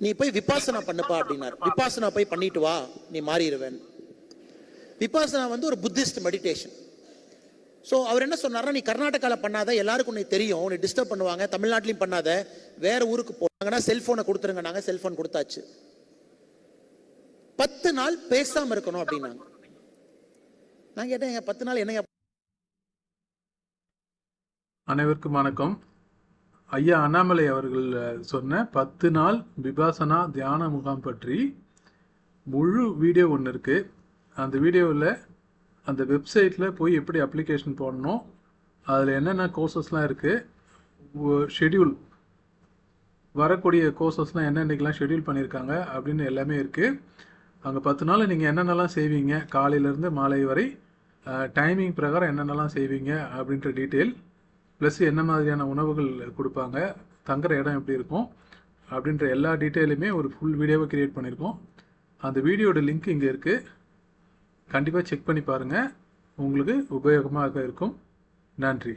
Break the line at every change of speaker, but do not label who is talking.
நீ போய் விபாசனா பண்ணுப்பா அப்படின்னாரு. விபாசனா போய் பண்ணிட்டு வா, நீ மாறிடுவேன். விபாசனா வந்து ஒரு புத்திஸ்ட் மெடிடேஷன். ஸோ அவர் என்ன சொன்னார்னா, நீ கர்நாடகாவில் பண்ணாத, எல்லாருக்கும் உன்னை தெரியும், உன்னை டிஸ்டர்ப் பண்ணுவாங்க, தமிழ்நாட்டிலையும் பண்ணாத, வேற ஊருக்கு போனாங்கன்னா செல்ஃபோனை கொடுத்துருங்க. நாங்கள் செல்ஃபோன் கொடுத்தாச்சு. 10 நாள் பேசாமல் இருக்கணும் அப்படின்னாங்க. நான் கேட்டேன், 10 நாள் என்னங்க?
அனைவருக்கும் வணக்கம். ஐயா அண்ணாமலை அவர்கள் சொன்ன 10 நாள் விபாசனா தியான முகாம் பற்றி முழு வீடியோ ஒன்று இருக்குது. அந்த வீடியோவில் அந்த வெப்சைட்டில் போய் எப்படி அப்ளிகேஷன் போடணும், அதில் என்னென்ன கோர்சஸ்லாம் இருக்குது, ஷெடியூல் வரக்கூடிய கோர்சஸ்லாம் என்னென்னைக்கெலாம் ஷெடியூல் பண்ணியிருக்காங்க அப்படின்னு எல்லாமே இருக்குது. அங்கே 10 நாள் நீங்கள் என்னென்னலாம் செய்வீங்க, காலையிலேருந்து மாலை வரை டைமிங் பிரகாரம் என்னென்னலாம் செய்வீங்க அப்படின்ற டீட்டெயில், ப்ளஸ் என்ன மாதிரியான உணவுகள் கொடுப்பாங்க, தங்குற இடம் எப்படி இருக்கும் அப்படின்ற எல்லா டீட்டெயிலுமே ஒரு ஃபுல் வீடியோவை கிரியேட் பண்ணியிருக்கோம். அந்த வீடியோட லிங்க் இங்கே இருக்குது. கண்டிப்பாக செக் பண்ணி பாருங்கள், உங்களுக்கு உபயோகமாக இருக்கும். நன்றி.